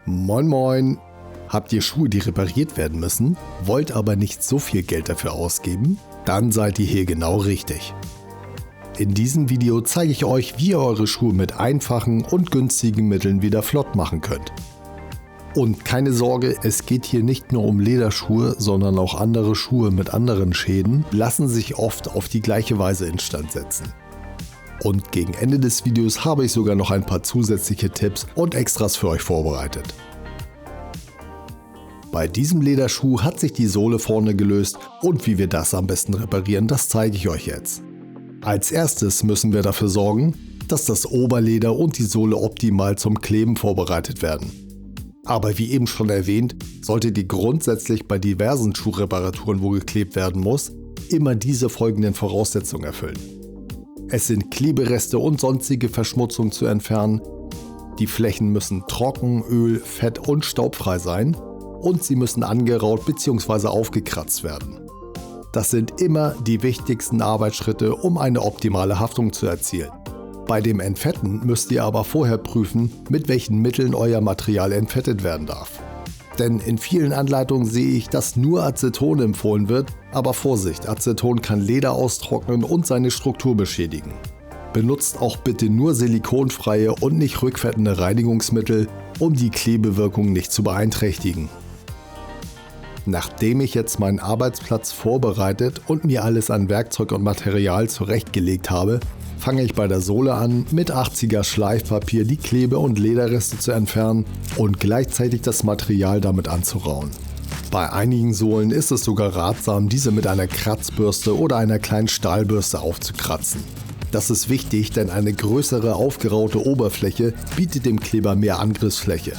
Moin moin! Habt ihr Schuhe, die repariert werden müssen, wollt aber nicht so viel Geld dafür ausgeben? Dann seid ihr hier genau richtig. In diesem Video zeige ich euch, wie ihr eure Schuhe mit einfachen und günstigen Mitteln wieder flott machen könnt. Und keine Sorge, es geht hier nicht nur um Lederschuhe, sondern auch andere Schuhe mit anderen Schäden lassen sich oft auf die gleiche Weise instand setzen. Und gegen Ende des Videos habe ich sogar noch ein paar zusätzliche Tipps und Extras für euch vorbereitet. Bei diesem Lederschuh hat sich die Sohle vorne gelöst und wie wir das am besten reparieren, das zeige ich euch jetzt. Als erstes müssen wir dafür sorgen, dass das Oberleder und die Sohle optimal zum Kleben vorbereitet werden. Aber wie eben schon erwähnt, solltet ihr grundsätzlich bei diversen Schuhreparaturen, wo geklebt werden muss, immer diese folgenden Voraussetzungen erfüllen. Es sind Klebereste und sonstige Verschmutzung zu entfernen. Die Flächen müssen trocken, öl-, fett- und staubfrei sein und sie müssen angeraut bzw. aufgekratzt werden. Das sind immer die wichtigsten Arbeitsschritte, um eine optimale Haftung zu erzielen. Bei dem Entfetten müsst ihr aber vorher prüfen, mit welchen Mitteln euer Material entfettet werden darf. Denn in vielen Anleitungen sehe ich, dass nur Aceton empfohlen wird, aber Vorsicht, Aceton kann Leder austrocknen und seine Struktur beschädigen. Benutzt auch bitte nur silikonfreie und nicht rückfettende Reinigungsmittel, um die Klebewirkung nicht zu beeinträchtigen. Nachdem ich jetzt meinen Arbeitsplatz vorbereitet und mir alles an Werkzeug und Material zurechtgelegt habe, fange ich bei der Sohle an, mit 80er Schleifpapier die Klebe- und Lederreste zu entfernen und gleichzeitig das Material damit anzurauen. Bei einigen Sohlen ist es sogar ratsam, diese mit einer Kratzbürste oder einer kleinen Stahlbürste aufzukratzen. Das ist wichtig, denn eine größere aufgeraute Oberfläche bietet dem Kleber mehr Angriffsfläche.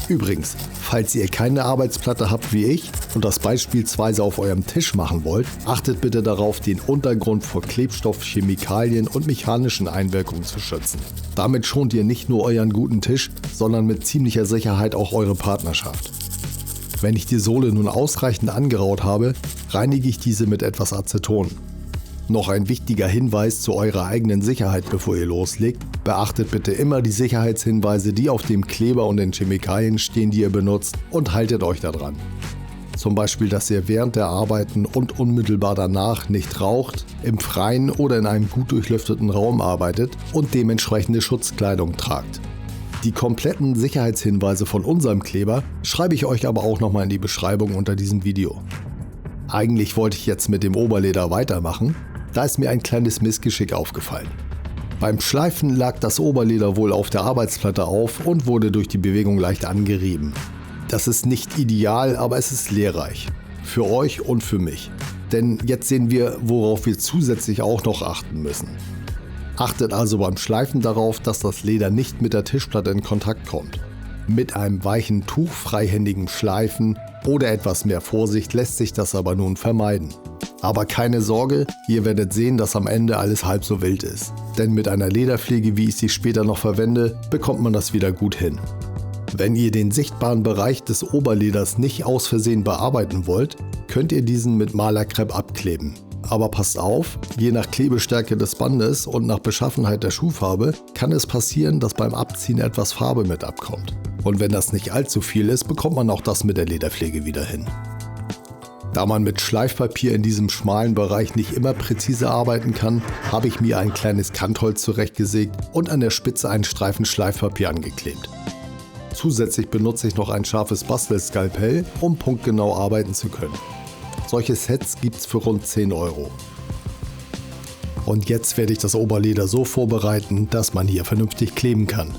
Übrigens, falls ihr keine Arbeitsplatte habt wie ich und das beispielsweise auf eurem Tisch machen wollt, achtet bitte darauf, den Untergrund vor Klebstoff, Chemikalien und mechanischen Einwirkungen zu schützen. Damit schont ihr nicht nur euren guten Tisch, sondern mit ziemlicher Sicherheit auch eure Partnerschaft. Wenn ich die Sohle nun ausreichend angeraut habe, reinige ich diese mit etwas Aceton. Noch ein wichtiger Hinweis zu eurer eigenen Sicherheit, bevor ihr loslegt: Beachtet bitte immer die Sicherheitshinweise, die auf dem Kleber und den Chemikalien stehen, die ihr benutzt, und haltet euch daran. Zum Beispiel, dass ihr während der Arbeiten und unmittelbar danach nicht raucht, im Freien oder in einem gut durchlüfteten Raum arbeitet und dementsprechende Schutzkleidung tragt. Die kompletten Sicherheitshinweise von unserem Kleber schreibe ich euch aber auch nochmal in die Beschreibung unter diesem Video. Eigentlich wollte ich jetzt mit dem Oberleder weitermachen, da ist mir ein kleines Missgeschick aufgefallen. Beim Schleifen lag das Oberleder wohl auf der Arbeitsplatte auf und wurde durch die Bewegung leicht angerieben. Das ist nicht ideal, aber es ist lehrreich. Für euch und für mich. Denn jetzt sehen wir, worauf wir zusätzlich auch noch achten müssen. Achtet also beim Schleifen darauf, dass das Leder nicht mit der Tischplatte in Kontakt kommt. Mit einem weichen Tuch freihändigem Schleifen oder etwas mehr Vorsicht lässt sich das aber nun vermeiden. Aber keine Sorge, ihr werdet sehen, dass am Ende alles halb so wild ist. Denn mit einer Lederpflege, wie ich sie später noch verwende, bekommt man das wieder gut hin. Wenn ihr den sichtbaren Bereich des Oberleders nicht aus Versehen bearbeiten wollt, könnt ihr diesen mit Malerkrepp abkleben. Aber passt auf, je nach Klebestärke des Bandes und nach Beschaffenheit der Schuhfarbe kann es passieren, dass beim Abziehen etwas Farbe mit abkommt. Und wenn das nicht allzu viel ist, bekommt man auch das mit der Lederpflege wieder hin. Da man mit Schleifpapier in diesem schmalen Bereich nicht immer präzise arbeiten kann, habe ich mir ein kleines Kantholz zurechtgesägt und an der Spitze einen Streifen Schleifpapier angeklebt. Zusätzlich benutze ich noch ein scharfes Bastelskalpell, um punktgenau arbeiten zu können. Solche Sets gibt es für rund 10 €. Und jetzt werde ich das Oberleder so vorbereiten, dass man hier vernünftig kleben kann.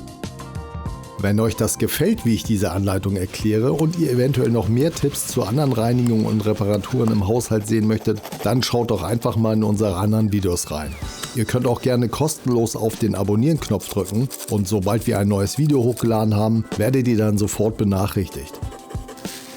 Wenn euch das gefällt, wie ich diese Anleitung erkläre und ihr eventuell noch mehr Tipps zu anderen Reinigungen und Reparaturen im Haushalt sehen möchtet, dann schaut doch einfach mal in unsere anderen Videos rein. Ihr könnt auch gerne kostenlos auf den Abonnieren-Knopf drücken und sobald wir ein neues Video hochgeladen haben, werdet ihr dann sofort benachrichtigt.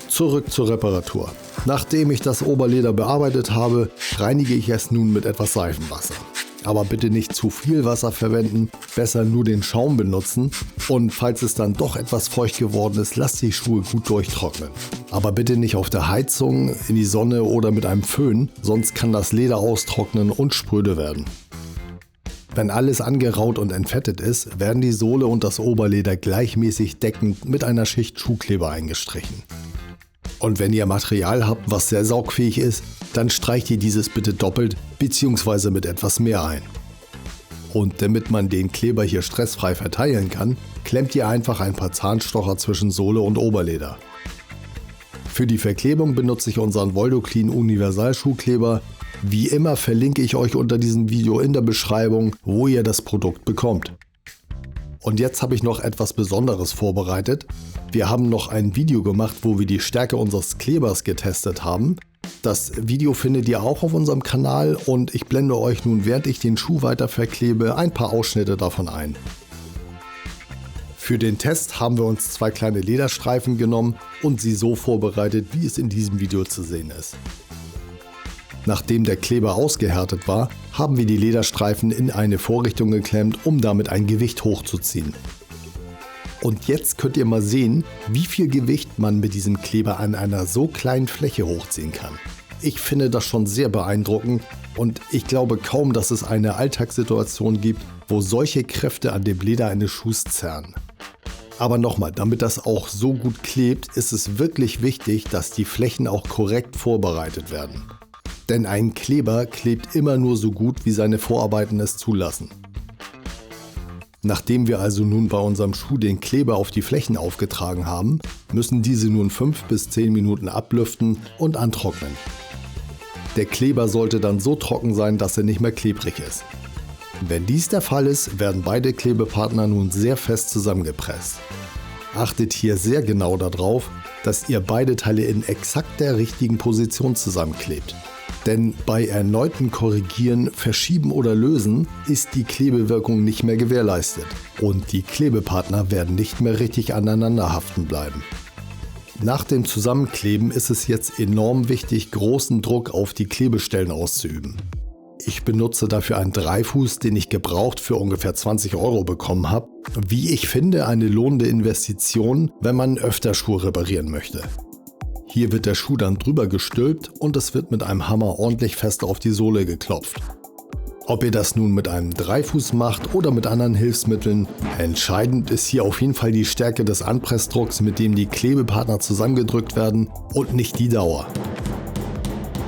Zurück zur Reparatur. Nachdem ich das Oberleder bearbeitet habe, reinige ich es nun mit etwas Seifenwasser. Aber bitte nicht zu viel Wasser verwenden, besser nur den Schaum benutzen und falls es dann doch etwas feucht geworden ist, lasst die Schuhe gut durchtrocknen. Aber bitte nicht auf der Heizung, in die Sonne oder mit einem Föhn, sonst kann das Leder austrocknen und spröde werden. Wenn alles angeraut und entfettet ist, werden die Sohle und das Oberleder gleichmäßig deckend mit einer Schicht Schuhkleber eingestrichen. Und wenn ihr Material habt, was sehr saugfähig ist, dann streicht ihr dieses bitte doppelt bzw. mit etwas mehr ein. Und damit man den Kleber hier stressfrei verteilen kann, klemmt ihr einfach ein paar Zahnstocher zwischen Sohle und Oberleder. Für die Verklebung benutze ich unseren Voldoclean Universal Schuhkleber. Wie immer verlinke ich euch unter diesem Video in der Beschreibung, wo ihr das Produkt bekommt. Und jetzt habe ich noch etwas Besonderes vorbereitet. Wir haben noch ein Video gemacht, wo wir die Stärke unseres Klebers getestet haben. Das Video findet ihr auch auf unserem Kanal und ich blende euch nun, während ich den Schuh weiter verklebe, ein paar Ausschnitte davon ein. Für den Test haben wir uns 2 kleine Lederstreifen genommen und sie so vorbereitet, wie es in diesem Video zu sehen ist. Nachdem der Kleber ausgehärtet war, haben wir die Lederstreifen in eine Vorrichtung geklemmt, um damit ein Gewicht hochzuziehen. Und jetzt könnt ihr mal sehen, wie viel Gewicht man mit diesem Kleber an einer so kleinen Fläche hochziehen kann. Ich finde das schon sehr beeindruckend und ich glaube kaum, dass es eine Alltagssituation gibt, wo solche Kräfte an dem Leder eines Schuhs zerren. Aber nochmal, damit das auch so gut klebt, ist es wirklich wichtig, dass die Flächen auch korrekt vorbereitet werden. Denn ein Kleber klebt immer nur so gut, wie seine Vorarbeiten es zulassen. Nachdem wir also nun bei unserem Schuh den Kleber auf die Flächen aufgetragen haben, müssen diese nun 5 bis 10 Minuten ablüften und antrocknen. Der Kleber sollte dann so trocken sein, dass er nicht mehr klebrig ist. Wenn dies der Fall ist, werden beide Klebepartner nun sehr fest zusammengepresst. Achtet hier sehr genau darauf, dass ihr beide Teile in exakt der richtigen Position zusammenklebt. Denn bei erneutem Korrigieren, Verschieben oder Lösen ist die Klebewirkung nicht mehr gewährleistet und die Klebepartner werden nicht mehr richtig aneinander haften bleiben. Nach dem Zusammenkleben ist es jetzt enorm wichtig, großen Druck auf die Klebestellen auszuüben. Ich benutze dafür einen Dreifuß, den ich gebraucht für ungefähr 20 € bekommen habe. Wie ich finde, eine lohnende Investition, wenn man öfter Schuhe reparieren möchte. Hier wird der Schuh dann drüber gestülpt und es wird mit einem Hammer ordentlich fest auf die Sohle geklopft. Ob ihr das nun mit einem Dreifuß macht oder mit anderen Hilfsmitteln, entscheidend ist hier auf jeden Fall die Stärke des Anpressdrucks, mit dem die Klebepartner zusammengedrückt werden und nicht die Dauer.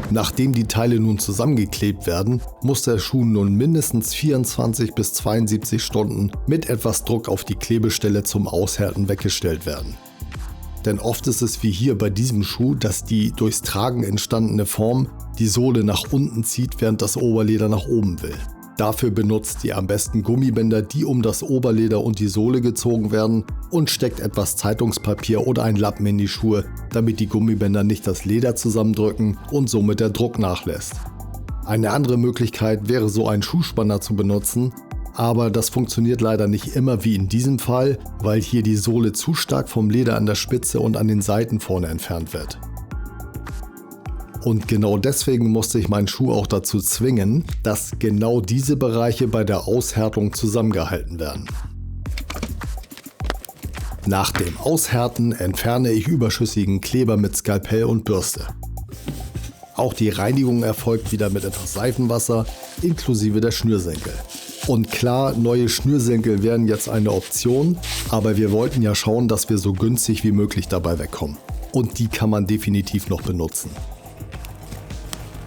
Nachdem die Teile nun zusammengeklebt werden, muss der Schuh nun mindestens 24 bis 72 Stunden mit etwas Druck auf die Klebestelle zum Aushärten weggestellt werden. Denn oft ist es wie hier bei diesem Schuh, dass die durchs Tragen entstandene Form die Sohle nach unten zieht, während das Oberleder nach oben will. Dafür benutzt ihr am besten Gummibänder, die um das Oberleder und die Sohle gezogen werden, und steckt etwas Zeitungspapier oder ein Lappen in die Schuhe, damit die Gummibänder nicht das Leder zusammendrücken und somit der Druck nachlässt. Eine andere Möglichkeit wäre, so einen Schuhspanner zu benutzen, aber das funktioniert leider nicht immer wie in diesem Fall, weil hier die Sohle zu stark vom Leder an der Spitze und an den Seiten vorne entfernt wird. Und genau deswegen musste ich meinen Schuh auch dazu zwingen, dass genau diese Bereiche bei der Aushärtung zusammengehalten werden. Nach dem Aushärten entferne ich überschüssigen Kleber mit Skalpell und Bürste. Auch die Reinigung erfolgt wieder mit etwas Seifenwasser inklusive der Schnürsenkel. Und klar, neue Schnürsenkel wären jetzt eine Option, aber wir wollten ja schauen, dass wir so günstig wie möglich dabei wegkommen. Und die kann man definitiv noch benutzen.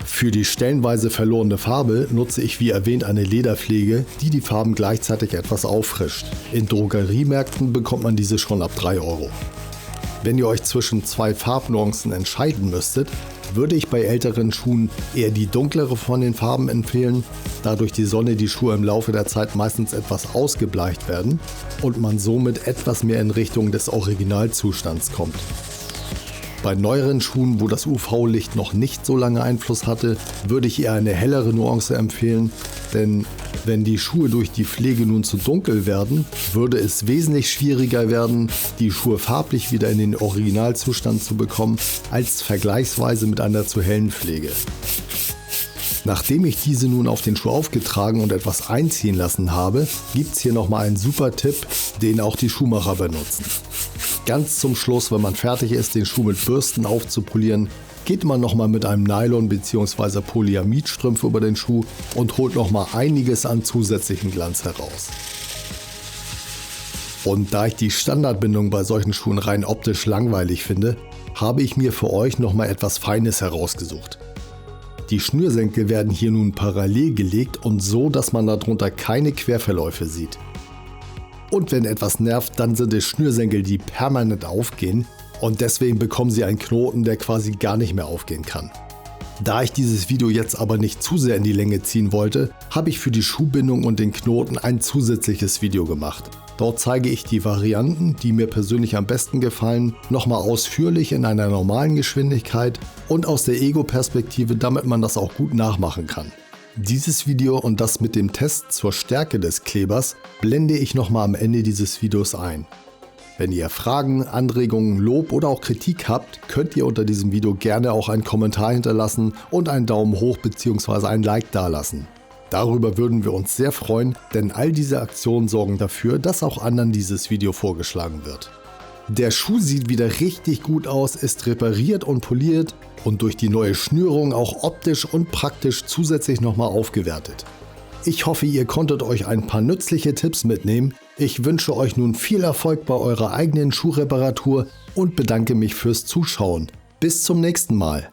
Für die stellenweise verlorene Farbe nutze ich wie erwähnt eine Lederpflege, die die Farben gleichzeitig etwas auffrischt. In Drogeriemärkten bekommt man diese schon ab 3 €. Wenn ihr euch zwischen 2 Farbnuancen entscheiden müsstet, würde ich bei älteren Schuhen eher die dunklere von den Farben empfehlen, da durch die Sonne die Schuhe im Laufe der Zeit meistens etwas ausgebleicht werden und man somit etwas mehr in Richtung des Originalzustands kommt. Bei neueren Schuhen, wo das UV-Licht noch nicht so lange Einfluss hatte, würde ich eher eine hellere Nuance empfehlen, denn wenn die Schuhe durch die Pflege nun zu dunkel werden, würde es wesentlich schwieriger werden, die Schuhe farblich wieder in den Originalzustand zu bekommen, als vergleichsweise mit einer zu hellen Pflege. Nachdem ich diese nun auf den Schuh aufgetragen und etwas einziehen lassen habe, gibt es hier nochmal einen super Tipp, den auch die Schuhmacher benutzen. Ganz zum Schluss, wenn man fertig ist, den Schuh mit Bürsten aufzupolieren, geht man nochmal mit einem Nylon- bzw. Polyamidstrümpf über den Schuh und holt nochmal einiges an zusätzlichen Glanz heraus. Und da ich die Standardbindung bei solchen Schuhen rein optisch langweilig finde, habe ich mir für euch nochmal etwas Feines herausgesucht. Die Schnürsenkel werden hier nun parallel gelegt und so, dass man darunter keine Querverläufe sieht. Und wenn etwas nervt, dann sind es Schnürsenkel, die permanent aufgehen und deswegen bekommen sie einen Knoten, der quasi gar nicht mehr aufgehen kann. Da ich dieses Video jetzt aber nicht zu sehr in die Länge ziehen wollte, habe ich für die Schuhbindung und den Knoten ein zusätzliches Video gemacht. Dort zeige ich die Varianten, die mir persönlich am besten gefallen, nochmal ausführlich in einer normalen Geschwindigkeit und aus der Ego-Perspektive, damit man das auch gut nachmachen kann. Dieses Video und das mit dem Test zur Stärke des Klebers blende ich nochmal am Ende dieses Videos ein. Wenn ihr Fragen, Anregungen, Lob oder auch Kritik habt, könnt ihr unter diesem Video gerne auch einen Kommentar hinterlassen und einen Daumen hoch bzw. ein Like dalassen. Darüber würden wir uns sehr freuen, denn all diese Aktionen sorgen dafür, dass auch anderen dieses Video vorgeschlagen wird. Der Schuh sieht wieder richtig gut aus, ist repariert und poliert und durch die neue Schnürung auch optisch und praktisch zusätzlich nochmal aufgewertet. Ich hoffe, ihr konntet euch ein paar nützliche Tipps mitnehmen. Ich wünsche euch nun viel Erfolg bei eurer eigenen Schuhreparatur und bedanke mich fürs Zuschauen. Bis zum nächsten Mal.